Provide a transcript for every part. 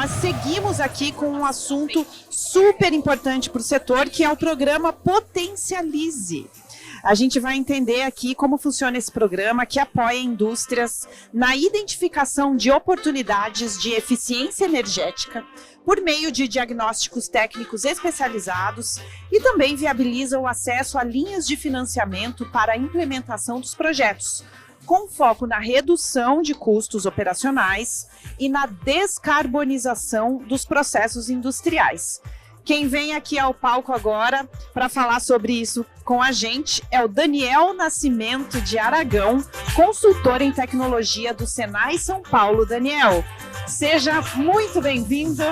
nós seguimos aqui com um assunto super importante para o setor, que é o programa Potencialize. A gente vai entender aqui como funciona esse programa que apoia indústrias na identificação de oportunidades de eficiência energética por meio de diagnósticos técnicos especializados e também viabiliza o acesso a linhas de financiamento para a implementação dos projetos, com foco na redução de custos operacionais e na descarbonização dos processos industriais. Quem vem aqui ao palco agora para falar sobre isso com a gente é o Daniel Nascimento de Aragão, consultor em tecnologia do Senai São Paulo. Daniel, seja muito bem-vindo.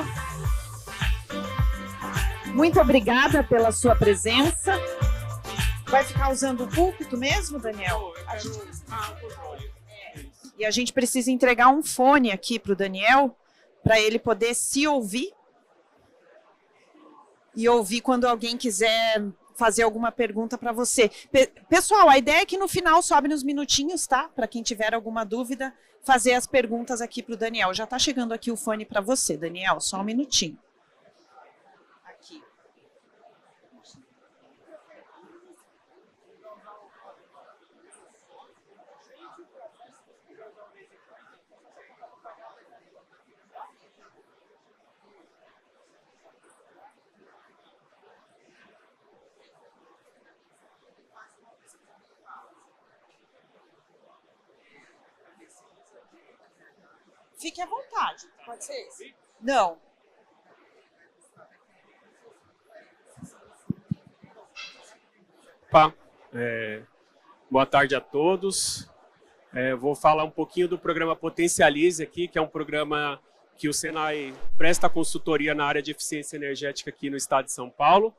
Muito obrigada pela sua presença. Vai ficar usando o púlpito mesmo, Daniel? E a gente precisa entregar um fone aqui para o Daniel, para ele poder se ouvir. E ouvir quando alguém quiser fazer alguma pergunta para você. Pessoal, a ideia é que no final sobe nos minutinhos, tá? Para quem tiver alguma dúvida, fazer as perguntas aqui para o Daniel. Já está chegando aqui o fone para você, Daniel, só um minutinho. Aqui. Fique à vontade. Pode ser esse? Não. Opa, boa tarde a todos. Vou falar um pouquinho do programa Potencialize aqui, que é um programa que o Senai presta consultoria na área de eficiência energética aqui no estado de São Paulo.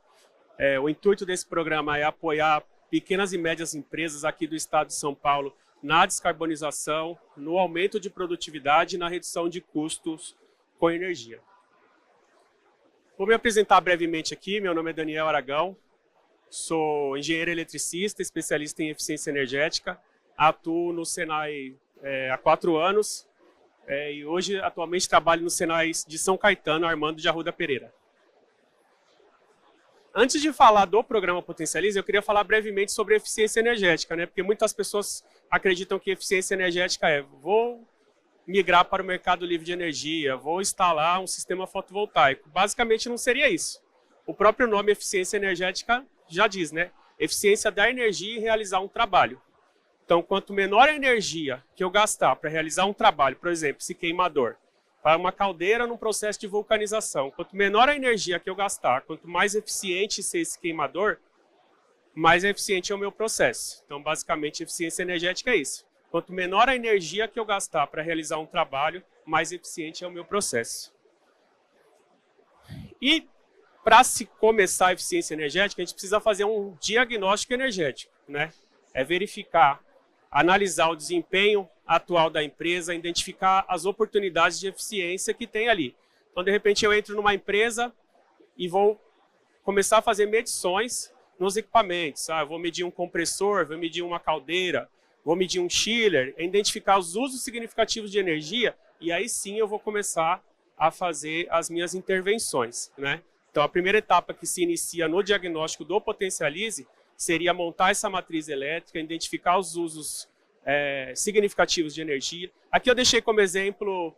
O intuito desse programa é apoiar pequenas e médias empresas aqui do estado de São Paulo na descarbonização, no aumento de produtividade e na redução de custos com energia. Vou me apresentar brevemente aqui. Meu nome é Daniel Aragão, sou engenheiro eletricista, especialista em eficiência energética, atuo no Senai há 4 anos e hoje atualmente trabalho no Senai de São Caetano, Armando de Arruda Pereira. Antes de falar do programa Potencialize, eu queria falar brevemente sobre eficiência energética, né? Porque muitas pessoas acreditam que eficiência energética vou migrar para o mercado livre de energia, vou instalar um sistema fotovoltaico. Basicamente não seria isso. O próprio nome eficiência energética já diz, né? Eficiência da energia e realizar um trabalho. Então, quanto menor a energia que eu gastar para realizar um trabalho, por exemplo, esse queimador, para uma caldeira num processo de vulcanização. Quanto menor a energia que eu gastar, quanto mais eficiente ser esse queimador, mais eficiente é o meu processo. Então, basicamente, eficiência energética é isso. Quanto menor a energia que eu gastar para realizar um trabalho, mais eficiente é o meu processo. E para se começar a eficiência energética, a gente precisa fazer um diagnóstico energético, né? É verificar, analisar o desempenho atual da empresa, identificar as oportunidades de eficiência que tem ali. Então, de repente, eu entro numa empresa e vou começar a fazer medições nos equipamentos. Eu vou medir um compressor, vou medir uma caldeira, vou medir um chiller, identificar os usos significativos de energia e aí sim eu vou começar a fazer as minhas intervenções, né? Então, a primeira etapa que se inicia no diagnóstico do Potencialize seria montar essa matriz elétrica, identificar os usos significativos de energia. Aqui eu deixei como exemplo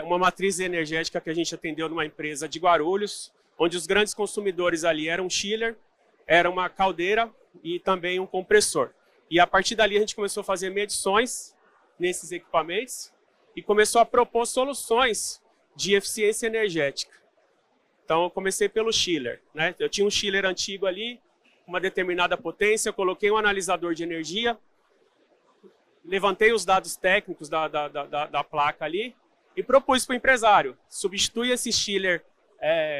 uma matriz energética que a gente atendeu numa empresa de Guarulhos, onde os grandes consumidores ali eram um chiller, era uma caldeira e também um compressor. E a partir dali a gente começou a fazer medições nesses equipamentos e começou a propor soluções de eficiência energética. Então eu comecei pelo chiller, né? Eu tinha um chiller antigo ali, uma determinada potência, eu coloquei um analisador de energia, levantei os dados técnicos da placa ali e propus para o empresário, substitui esse chiller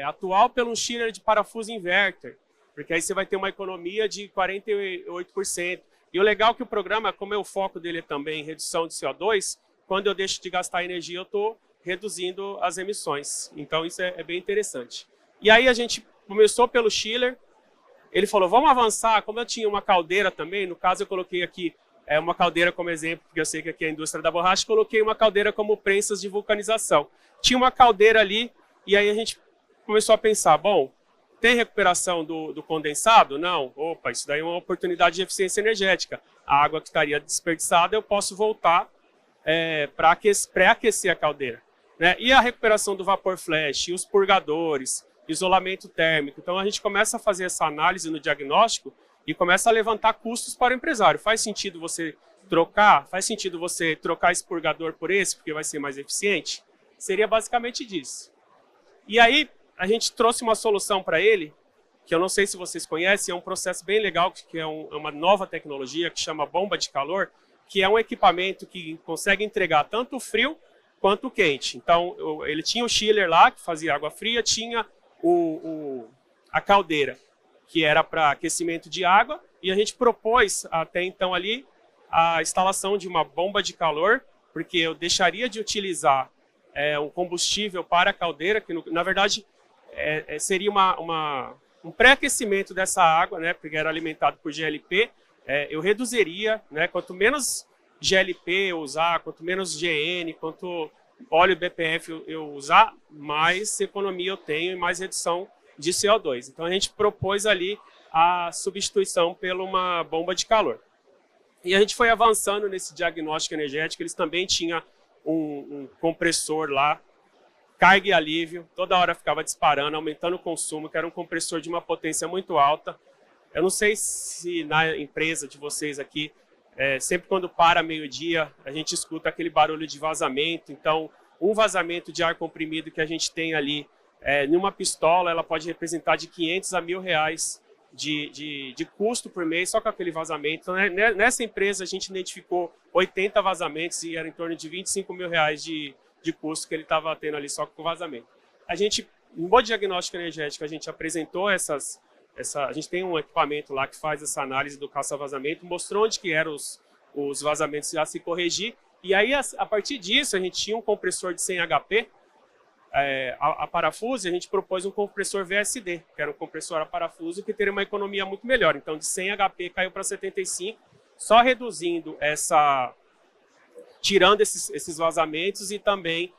atual pelo um chiller de parafuso inverter, porque aí você vai ter uma economia de 48%. E o legal é que o programa, como o foco dele é também redução de CO2, quando eu deixo de gastar energia, eu estou reduzindo as emissões. Então isso é bem interessante. E aí a gente começou pelo chiller, ele falou, vamos avançar, como eu tinha uma caldeira também, no caso eu coloquei aqui uma caldeira como exemplo, porque eu sei que aqui é a indústria da borracha, coloquei uma caldeira como prensas de vulcanização. Tinha uma caldeira ali, e aí a gente começou a pensar, bom, tem recuperação do condensado? Não. Opa, isso daí é uma oportunidade de eficiência energética. A água que estaria desperdiçada, eu posso voltar para pré-aquecer a caldeira. Né? E a recuperação do vapor flash, os purgadores, isolamento térmico. Então, a gente começa a fazer essa análise no diagnóstico e começa a levantar custos para o empresário. Faz sentido você trocar? Faz sentido você trocar esse purgador por esse, porque vai ser mais eficiente? Seria basicamente disso. E aí, a gente trouxe uma solução para ele, que eu não sei se vocês conhecem, é um processo bem legal, que é uma nova tecnologia que chama bomba de calor, que é um equipamento que consegue entregar tanto o frio quanto o quente. Então, ele tinha o chiller lá, que fazia água fria, tinha a caldeira, que era para aquecimento de água, e a gente propôs até então ali a instalação de uma bomba de calor, porque eu deixaria de utilizar um combustível para a caldeira, que na verdade seria um pré-aquecimento dessa água, né, porque era alimentado por GLP, eu reduziria, né, quanto menos GLP eu usar, quanto menos GN, quanto óleo BPF eu usar, mais economia eu tenho e mais redução de CO2. Então a gente propôs ali a substituição por uma bomba de calor. E a gente foi avançando nesse diagnóstico energético, eles também tinham um compressor lá, carga e alívio, toda hora ficava disparando, aumentando o consumo, que era um compressor de uma potência muito alta. Eu não sei se na empresa de vocês aqui, sempre quando para meio-dia, a gente escuta aquele barulho de vazamento. Então, um vazamento de ar comprimido que a gente tem ali, numa pistola, ela pode representar de 500 a R$1.000 de custo por mês, só com aquele vazamento. Então, nessa empresa, a gente identificou 80 vazamentos e era em torno de R$25.000 de custo que ele estava tendo ali só com o vazamento. A gente, no diagnóstico energético, a gente apresentou a gente tem um equipamento lá que faz essa análise do caça-vazamento, mostrou onde que eram os vazamentos a se corrigir, e aí, a partir disso, a gente tinha um compressor de 100 HP, a parafuso, e a gente propôs um compressor VSD, que era um compressor a parafuso, que teria uma economia muito melhor. Então, de 100 HP caiu para 75, só reduzindo tirando esses vazamentos e também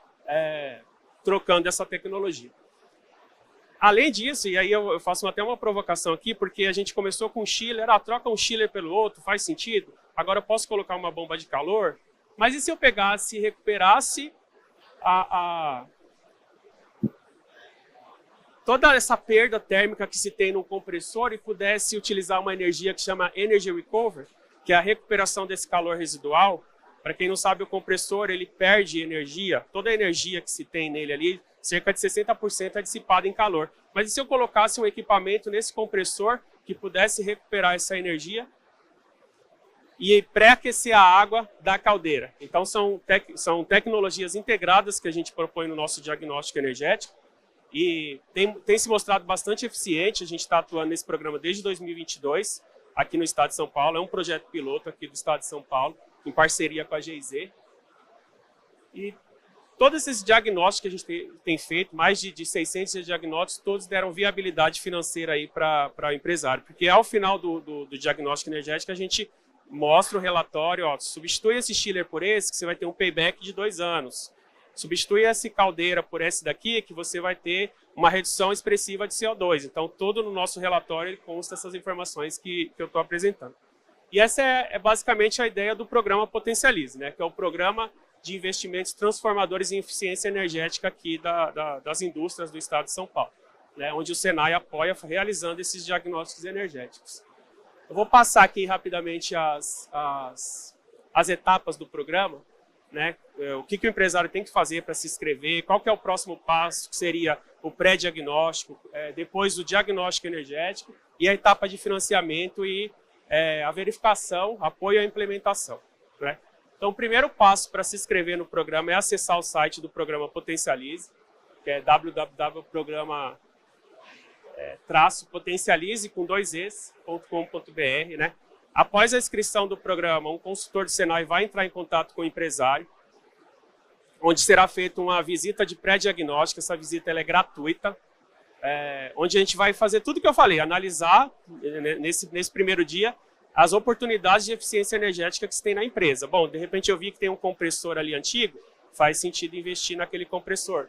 trocando essa tecnologia. Além disso, e aí eu faço até uma provocação aqui, porque a gente começou com um chiller, troca um chiller pelo outro, faz sentido? Agora eu posso colocar uma bomba de calor? Mas e se eu pegasse e recuperasse toda essa perda térmica que se tem no compressor e pudesse utilizar uma energia que chama Energy Recovery, que é a recuperação desse calor residual? Para quem não sabe, o compressor ele perde energia, toda a energia que se tem nele ali, cerca de 60% é dissipada em calor. Mas e se eu colocasse um equipamento nesse compressor que pudesse recuperar essa energia e pré-aquecer a água da caldeira? Então são tecnologias integradas que a gente propõe no nosso diagnóstico energético e tem se mostrado bastante eficiente. A gente está atuando nesse programa desde 2022 aqui no estado de São Paulo, é um projeto piloto aqui do estado de São Paulo, em parceria com a GIZ. E todos esses diagnósticos que a gente tem feito, mais de 600 diagnósticos, todos deram viabilidade financeira aí para o empresário. Porque ao final do diagnóstico energético, a gente mostra o relatório, substitui esse chiller por esse, que você vai ter um payback de 2 anos. Substitui essa caldeira por esse daqui, que você vai ter uma redução expressiva de CO2. Então, todo no nosso relatório ele consta essas informações que eu estou apresentando. E essa é basicamente a ideia do programa Potencialize, né, que é o programa de investimentos transformadores em eficiência energética aqui das indústrias do estado de São Paulo, né, onde o Senai apoia realizando esses diagnósticos energéticos. Eu vou passar aqui rapidamente as etapas do programa, né, o que o empresário tem que fazer para se inscrever, qual que é o próximo passo, que seria o pré-diagnóstico, depois o diagnóstico energético e a etapa de financiamento e a verificação, apoio à implementação, né? Então, o primeiro passo para se inscrever no programa é acessar o site do programa Potencialize, que é www.potencialize.com.br, né? Após a inscrição do programa, um consultor do Senai vai entrar em contato com o empresário, onde será feita uma visita de pré-diagnóstico. Essa visita ela é gratuita, onde a gente vai fazer tudo o que eu falei, analisar nesse primeiro dia as oportunidades de eficiência energética que se tem na empresa. Bom, de repente eu vi que tem um compressor ali antigo, faz sentido investir naquele compressor.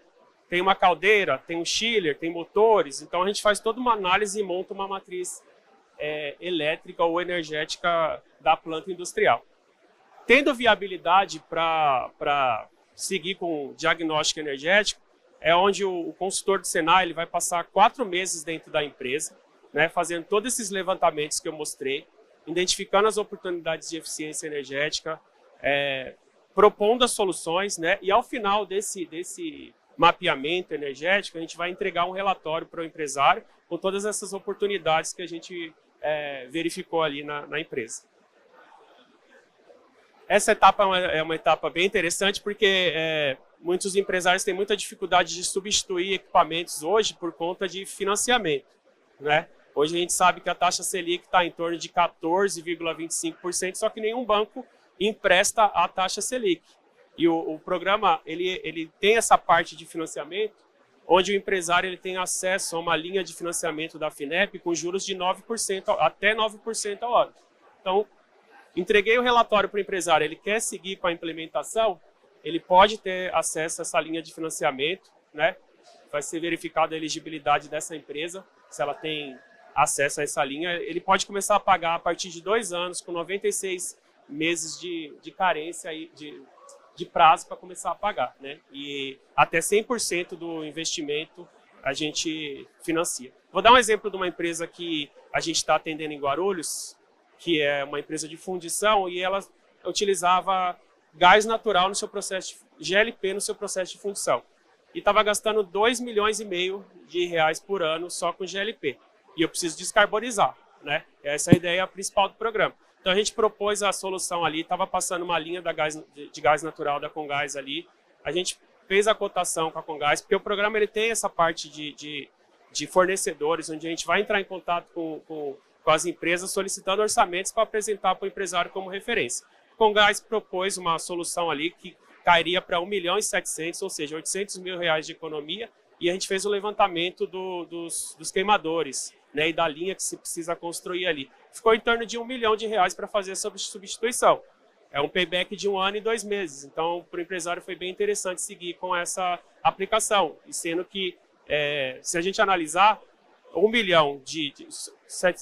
Tem uma caldeira, tem um chiller, tem motores, então a gente faz toda uma análise e monta uma matriz elétrica ou energética da planta industrial. Tendo viabilidade para seguir com o diagnóstico energético, é onde o consultor do Senai ele vai passar 4 meses dentro da empresa, né, fazendo todos esses levantamentos que eu mostrei, identificando as oportunidades de eficiência energética, propondo as soluções, né, e ao final desse mapeamento energético, a gente vai entregar um relatório para o empresário com todas essas oportunidades que a gente verificou ali na empresa. Essa etapa é uma etapa bem interessante porque muitos empresários têm muita dificuldade de substituir equipamentos hoje por conta de financiamento, né? Hoje a gente sabe que a taxa Selic está em torno de 14,25%, só que nenhum banco empresta a taxa Selic. E o programa ele tem essa parte de financiamento, onde o empresário ele tem acesso a uma linha de financiamento da FINEP com juros de 9%, até 9% ao ano. Então, entreguei o relatório para o empresário, ele quer seguir com a implementação, ele pode ter acesso a essa linha de financiamento, né? Vai ser verificada a elegibilidade dessa empresa, se ela tem acesso a essa linha. Ele pode começar a pagar a partir de 2 anos, com 96 meses de carência aí, de prazo para começar a pagar, né? E até 100% do investimento a gente financia. Vou dar um exemplo de uma empresa que a gente está atendendo em Guarulhos, que é uma empresa de fundição, e ela utilizava gás natural no seu processo, GLP no seu processo de fundição. E estava gastando 2,5 milhões de reais por ano só com GLP. E eu preciso descarbonizar, né? Essa é a ideia principal do programa. Então a gente propôs a solução ali, estava passando uma linha de gás natural da Comgás ali. A gente fez a cotação com a Comgás, porque o programa ele tem essa parte de fornecedores, onde a gente vai entrar em contato com as empresas solicitando orçamentos para apresentar para o empresário como referência. A Comgás propôs uma solução ali que cairia para 1.700.000, ou seja, 800 mil reais de economia, e a gente fez o levantamento dos queimadores, né, e da linha que se precisa construir ali. Ficou em torno de 1 milhão de reais para fazer essa substituição. É um payback de 1 ano e 2 meses. Então, para o empresário foi bem interessante seguir com essa aplicação. E sendo que, se a gente analisar, 1 milhão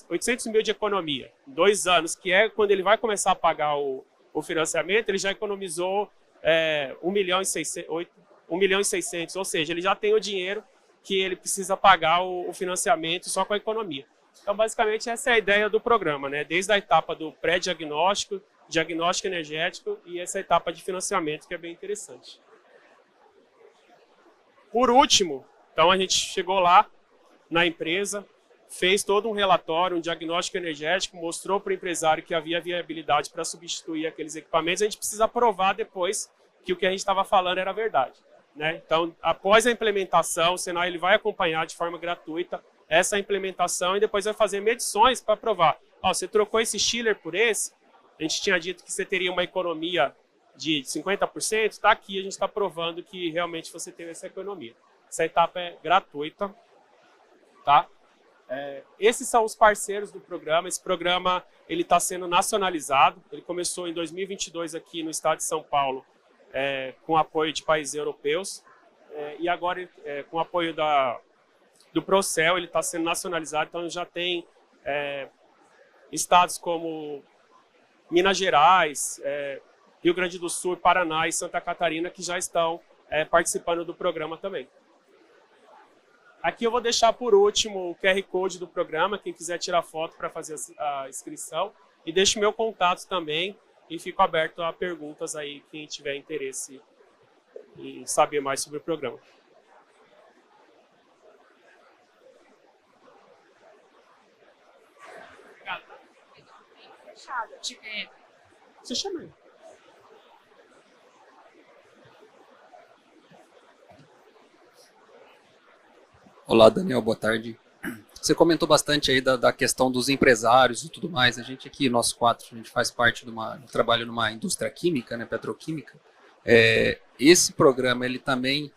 800 mil de economia, em 2 anos, que é quando ele vai começar a pagar o financiamento, ele já economizou 1 milhão e 600, ou seja, ele já tem o dinheiro que ele precisa pagar o financiamento só com a economia. Então, basicamente, essa é a ideia do programa, né? Desde a etapa do pré-diagnóstico, diagnóstico energético e essa etapa de financiamento, que é bem interessante. Por último, então a gente chegou lá na empresa, fez todo um relatório, um diagnóstico energético, mostrou para o empresário que havia viabilidade para substituir aqueles equipamentos. A gente precisa provar depois que o que a gente estava falando era verdade, né? Então, após a implementação, o Senai ele vai acompanhar de forma gratuita essa implementação e depois vai fazer medições para provar. Ó, você trocou esse chiller por esse, a gente tinha dito que você teria uma economia de 50%, está aqui, a gente está provando que realmente você teve essa economia. Essa etapa é gratuita, tá? Esses são os parceiros do programa. Esse programa ele está sendo nacionalizado, ele começou em 2022 aqui no estado de São Paulo, com apoio de países europeus, e agora com apoio do Procel, ele está sendo nacionalizado, então já tem estados como Minas Gerais, Rio Grande do Sul, Paraná e Santa Catarina que já estão participando do programa também. Aqui eu vou deixar por último o QR Code do programa, quem quiser tirar foto para fazer a inscrição, e deixo meu contato também, e fico aberto a perguntas aí, quem tiver interesse em saber mais sobre o programa. Você chama ele. Olá, Daniel, boa tarde. Você comentou bastante aí da questão dos empresários e tudo mais. A gente aqui, nós 4, a gente faz parte de trabalho numa indústria química, né, petroquímica. Esse programa, ele também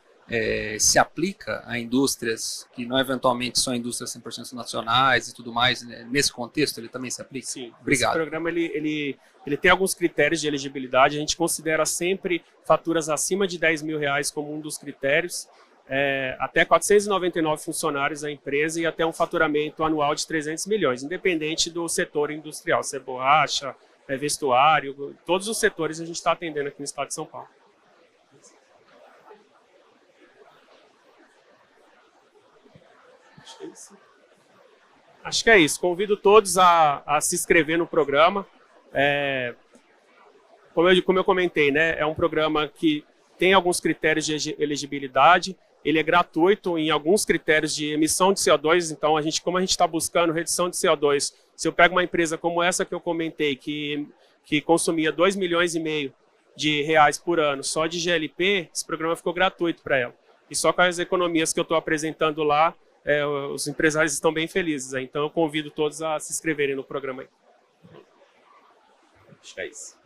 se aplica a indústrias que não eventualmente são indústrias 100% nacionais e tudo mais, né? Nesse contexto ele também se aplica? Sim. Obrigado. Esse programa ele tem alguns critérios de elegibilidade, a gente considera sempre faturas acima de R$10.000 como um dos critérios, até 499 funcionários da empresa e até um faturamento anual de 300 milhões, independente do setor industrial, se é borracha, vestuário, todos os setores a gente está atendendo aqui no estado de São Paulo. Acho que é isso. Convido todos a se inscrever no programa. Como eu comentei, né, é um programa que tem alguns critérios de elegibilidade. Ele é gratuito em alguns critérios de emissão de CO2. Então, como a gente está buscando redução de CO2, se eu pego uma empresa como essa que eu comentei, que consumia R$2,5 milhões de reais por ano só de GLP, esse programa ficou gratuito para ela. E só com as economias que eu estou apresentando lá, os empresários estão bem felizes. Então, eu convido todos a se inscreverem no programa aí. Acho que é isso.